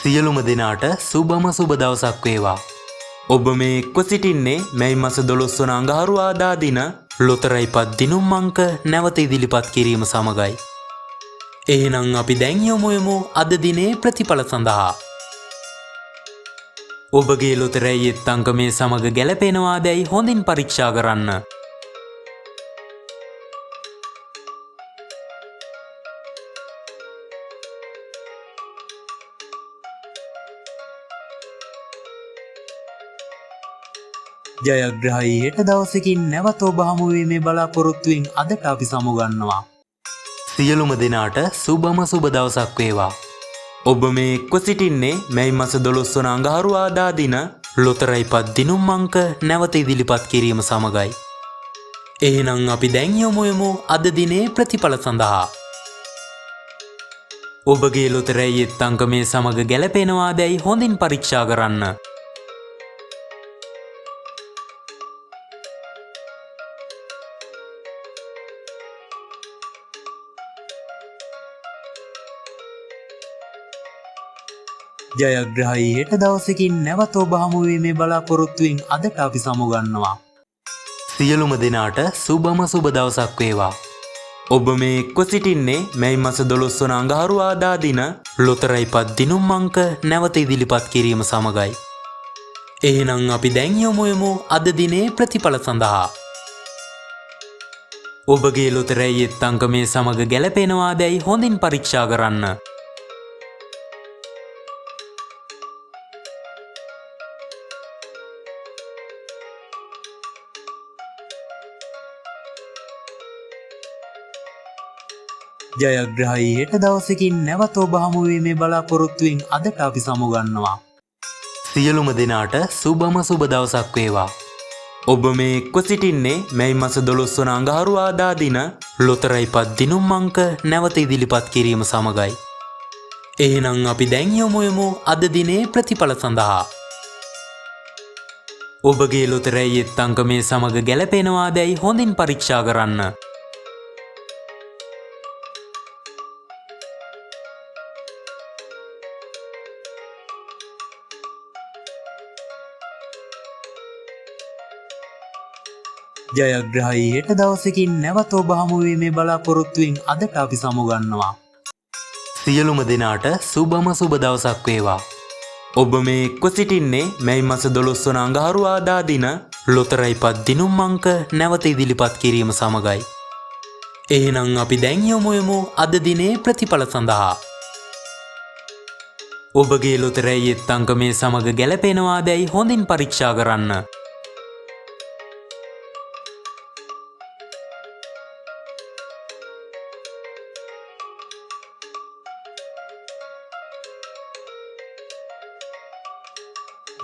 සියලුම දෙනාට සුබම සුබ දවසක් වේවා. ඔබ මේ එක්ව සිටින්නේ මැයි මාස 12 වන අඟහරුවාදා දින ලොතරැයි පත් දිනුම් අංක නැවත ඉදිරිපත් කිරීම සමගයි. එහෙනම් අපි දැන් යමු අද දිනේ ප්‍රතිඵල සඳහා. ඔබගේ ලොතරැයි එත් අංක මේ සමග ගැලපෙනවාදැයි හොඳින් පරීක්ෂා කරන්න. ජයග්‍රහයි හෙට දවසකින් නැවත ඔබ හමු වීමේ බලාපොරොත්තුවෙන් අදට අපි සමුගන්නවා. සියලුම දෙනාට සුබම සුබ දවසක් වේවා. ඔබ මේ එක්ව සිටින්නේ මැයි මාස 12 වන අඟහරුවාදා දින ලොතරැයි පත් දිනුම් අංක නැවත ඉදිරිපත් කිරීම සමගයි. එහෙනම් අපි දැන් යමු අද දිනේ ප්‍රතිඵල සඳහා. ඔබගේ ලොතරැයි එත් අංක මේ සමග ගැලපෙනවාදැයි හොඳින් පරීක්ෂා කරන්න. ජයග්‍රහයි හෙට දවසකින් නැවත ඔබ හමු වීමේ බලාපොරොත්තුවෙන් අදට අපි සමුගන්නවා. සියලුම දෙනාට සුබම සුබ දවසක් වේවා. ඔබ මේ එක්ව සිටින්නේ මැයි මාස 12 වන අඟහරුවාදා දින ලොතරැයි පත් දිනුම් අංක නැවත ඉදිරිපත් කිරීම සමගයි. එහෙනම් අපි දැන් යමු අද දිනේ ප්‍රතිඵල සඳහා. ඔබගේ ලොතරැයි එත් අංක මේ සමග ගැලපෙනවාදැයි හොඳින් පරීක්ෂා කරන්න. ජයග්‍රහයි හෙට දවසකින් නැවත ඔබ හමු වීමේ බලාපොරොත්තුවෙන් අදට අපි සමුගන්නවා. සියලුම දෙනාට සුබම සුබ දවසක් වේවා. ඔබ මේ එක්ව සිටින්නේ මැයි මාස 12 වන අඟහරුවාදා දින ලොතරැයි පත් දිනුම් අංක නැවත ඉදිරිපත් කිරීම සමගයි. එහෙනම් අපි දැන් යමු අද දිනේ ප්‍රතිඵල සඳහා. ඔබගේ ලොතරැයි එත් අංක මේ සමග ගැලපෙනවාදැයි හොඳින් පරීක්ෂා කරන්න. ජයග්‍රහයි හෙට දවසකින් නැවත ඔබ හමු වීමේ බලාපොරොත්තුවෙන් අදට අපි සමුගන්නවා. සියලුම දෙනාට සුබම සුබ දවසක් වේවා. ඔබ මේ එක්ව සිටින්නේ මැයි මාස 12 වන අඟහරුවාදා දින ලොතරැයි පත් දිනුම් අංක නැවත ඉදිරිපත් කිරීම සමගයි. එහෙනම් අපි දැන් යමු අද දිනේ ප්‍රතිඵල සඳහා. ඔබගේ ලොතරැයි එත් අංක මේ සමග ගැලපෙනවාදැයි හොඳින් පරීක්ෂා කරන්න.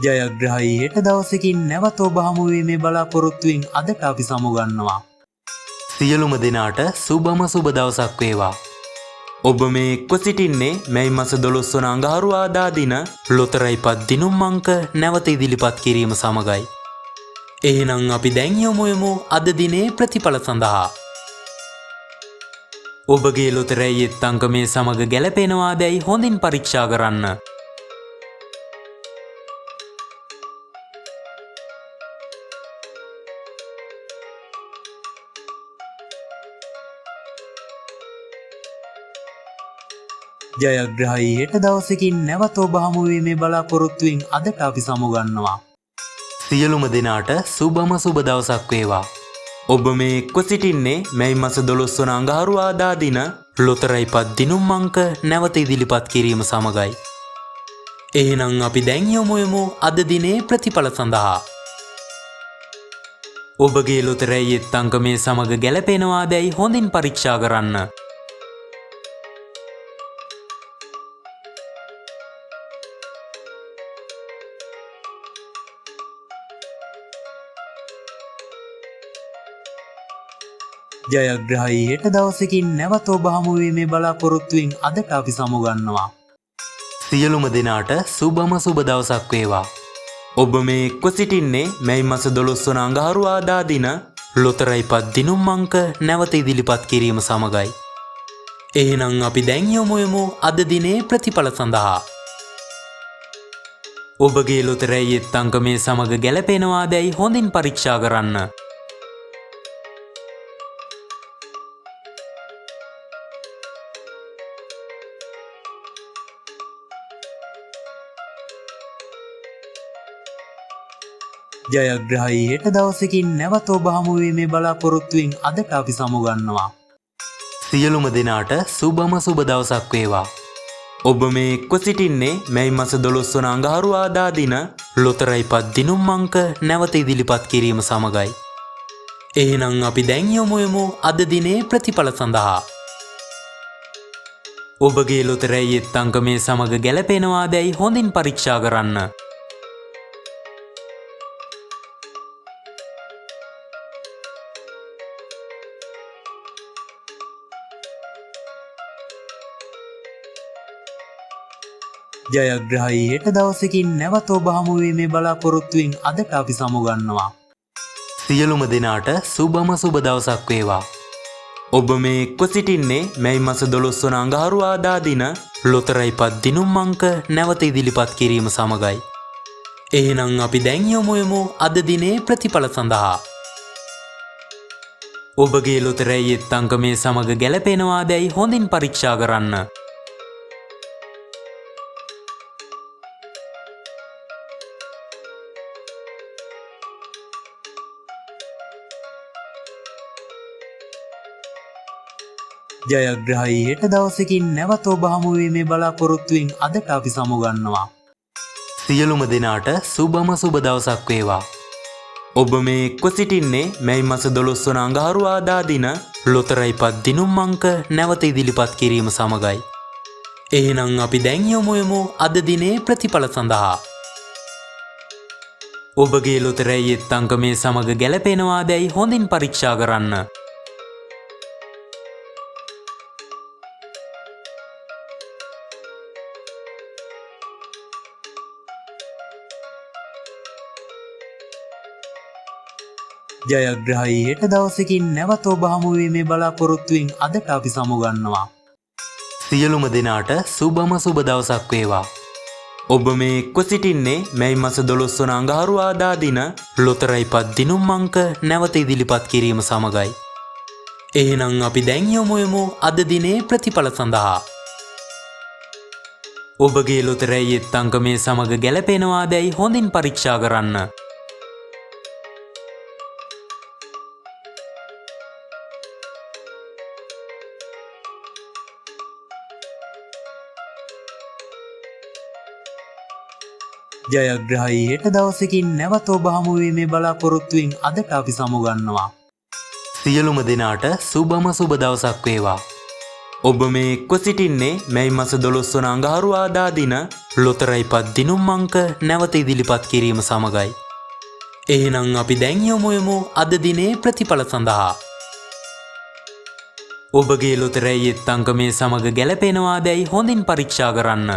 ජයග්‍රහයි හෙට දවසකින් නැවත ඔබ හමු වීමේ බලාපොරොත්තුවෙන් අදට අපි සමුගන්නවා. සියලුම දෙනාට සුබම සුබ දවසක් වේවා. ඔබ මේ එක්ව සිටින්නේ මැයි මාස 12 වන අඟහරුවාදා දින ලොතරැයි පත් දිනුම් අංක නැවත ඉදිරිපත් කිරීම සමගයි. එහෙනම් අපි දැන් යමු අද දිනේ ප්‍රතිඵල සඳහා. ඔබගේ ලොතරැයි එත් අංක මේ සමග ගැලපෙනවාදැයි හොඳින් පරීක්ෂා කරන්න. ජයග්‍රහයි හෙට දවසකින් නැවත ඔබ හමු වීමේ බලාපොරොත්තුවෙන් අදට අපි සමුගන්නවා. සියලුම දෙනාට සුබම සුබ දවසක් වේවා. ඔබ මේ එක්ව සිටින්නේ මැයි මාස 12 වන අඟහරුවාදා දින ලොතරැයි පත් දිනුම් අංක නැවත ඉදිරිපත් කිරීම සමගයි. එහෙනම් අපි දැන් යමු අද දිනේ ප්‍රතිඵල සඳහා. ඔබගේ ලොතරැයි එත් අංක මේ සමග ගැලපෙනවාදැයි හොඳින් පරීක්ෂා කරන්න. ජයග්‍රහයි හෙට දවසකින් නැවත ඔබ හමු වීමේ බලාපොරොත්තුවෙන් අදට අපි සමුගන්නවා. සියලුම දෙනාට සුබම සුබ දවසක් වේවා. ඔබ මේ එක්ව සිටින්නේ මැයි මාස 12 වන අඟහරුවාදා දින ලොතරැයි පත් දිනුම් අංක නැවත ඉදිරිපත් කිරීම සමගයි. එහෙනම් අපි දැන් යමු අද දිනේ ප්‍රතිඵල සඳහා. ඔබගේ ලොතරැයි එත් අංකමේ සමග ගැලපෙනවාදැයි හොඳින් පරීක්ෂා කරන්න. ජයග්‍රහයි හෙට දවසකින් නැවත ඔබ හමුවීමේ බලාපොරොත්තුවෙන් අදට අපි සමුගන්නවා. සියලුම දෙනාට සුබම සුබ දවසක් වේවා. ඔබ මේ එක්ව සිටින්නේ මැයි මස 12 වන අඟහරුවාදා දින ලොතරැයි පත් දිනුම් අංක නැවත ඉදිරිපත් කිරීම සමගයි. එහෙනම් අපි දැන් යමු අද දිනේ ප්‍රතිඵල සඳහා. ඔබගේ ලොතරැයි එත් අංකමේ සමග ගැලපෙනවාදැයි හොඳින් පරීක්ෂා කරන්න. ජයග්‍රහයි හෙට දවසකින් නැවත ඔබ හමුවීමේ බලාපොරොත්තුවෙන් අදට අපි සමුගන්නවා. සියලුම දෙනාට සුබම සුබ දවසක් වේවා. ඔබ මේ එක්ව සිටින්නේ මැයි මස 12 වන අඟහරුවාදා දින ලොතරැයි පත් දිනුම් අංක නැවත ඉදිරිපත් කිරීම සමගයි. එහෙනම් අපි දැන් යමු අද දිනේ ප්‍රතිඵල සඳහා. ඔබගේ ලොතරැයි එත් අංකමේ සමග ගැලපෙනවාදැයි හොඳින් පරීක්ෂා කරන්න. ජයග්‍රහයි හෙට දවසකින් නැවත ඔබ හමුවීමේ බලාපොරොත්තුවෙන් අදට අපි සමුගන්නවා. සියලුම දෙනාට සුබම සුබ දවසක් වේවා. ඔබ මේ එක්ව සිටින්නේ මැයි මස 12 වන අඟහරුවාදා දින ලොතරැයි පත් දිනුම් අංක නැවත ඉදිරිපත් කිරීම සමගයි. එහෙනම් අපි දැන් යමු අද දිනේ ප්‍රතිඵල සඳහා. ඔබගේ ලොතරැයි එත් අංකමේ සමග ගැලපෙනවාදැයි හොඳින් පරීක්ෂා කරන්න. ජයග්‍රහයි හෙට දවසකින් නැවත ඔබ හමුවීමේ බලාපොරොත්තුවෙන් අදට අපි සමුගන්නවා. සියලුම දෙනාට සුබම සුබ දවසක් වේවා. ඔබ මේ එක්ව සිටින්නේ මැයි මස 12 වන අඟහරුවාදා දින ලොතරැයි පත් දිනුම් අංක නැවත ඉදිරිපත් කිරීම සමගයි. එහෙනම් අපි දැන් යමු අද දිනේ ප්‍රතිඵල සඳහා. ඔබගේ ලොතරැයි එත් අංකමේ සමග ගැලපෙනවාදැයි හොඳින් පරීක්ෂා කරන්න. ජයග්‍රහයි හෙට දවසකින් නැවත ඔබ හමුවීමේ බලාපොරොත්තුවෙන් අදට අපි සමුගන්නවා. සියලුම දෙනාට සුබම සුබ දවසක් වේවා. ඔබ මේ එක්ව සිටින්නේ මැයි මස 12 වන අඟහරුවාදා දින ලොතරැයි පත් දිනුම් අංක නැවත ඉදිරිපත් කිරීම සමගයි. එහෙනම් අපි දැන් යමු අද දිනේ ප්‍රතිඵල සඳහා. ඔබගේ ලොතරැයි එත් අංකමේ සමග ගැලපෙනවාදැයි හොඳින් පරීක්ෂා කරන්න.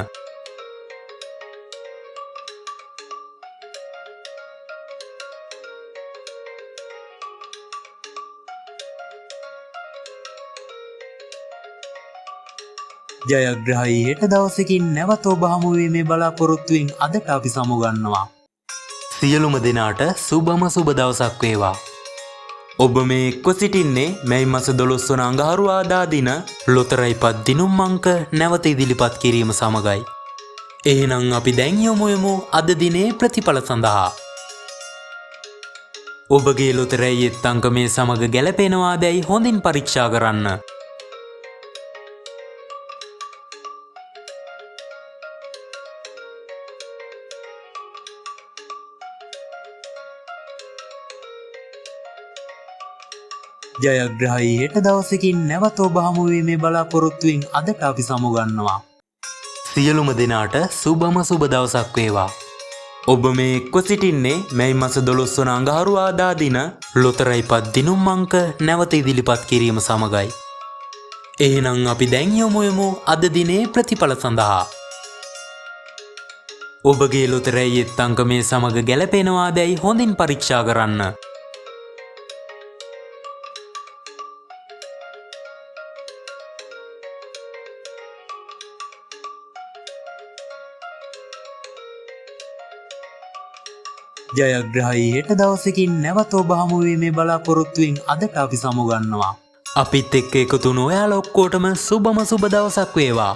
ජයග්‍රහයි හෙට දවසකින් නැවත ඔබ හමුවීමේ බලාපොරොත්තුවෙන් අදට අපි සමුගන්නවා. සියලුම දෙනාට සුබම සුබ දවසක් වේවා. ඔබ මේ එක්ව සිටින්නේ මැයි මස 12 වන අඟහරුවාදා දින ලොතරැයි පත් දිනුම් අංක නැවත ඉදිරිපත් කිරීම සමගයි. එහෙනම් අපි දැන් යමු අද දිනේ ප්‍රතිඵල සඳහා. ඔබගේ ලොතරැයි එත් අංකමේ සමග ගැලපෙනවාදැයි හොඳින් පරීක්ෂා කරන්න. ජයග්‍රහයි හෙට දවසකින් නැවත ඔබ හමුවීමේ බලාපොරොත්තුවෙන් අදට අපි සමුගන්නවා. සියලුම දෙනාට සුබම සුබ දවසක් වේවා. ඔබ මේ එක්ව සිටින්නේ මැයි මස 12 වන අඟහරුවාදා දින ලොතරැයි පත් දිනුම් අංක නැවත ඉදිරිපත් කිරීම සමගයි. එහෙනම් අපි දැන් යමු අද දිනේ ප්‍රතිඵල සඳහා. ඔබගේ ලොතරැයි එත් අංකමේ සමග ගැලපෙනවාදැයි හොඳින් පරීක්ෂා කරන්න. ජයග්‍රහයි හෙට දවසකින් නැවත ඔබ හමුවීමේ බලාපොරොත්තුවෙන් අදට අපි සමුගන්නවා. අපිත් එක්ක එකතුන ඔයාලා ඔක්කොටම සුබම සුබ දවසක් වේවා.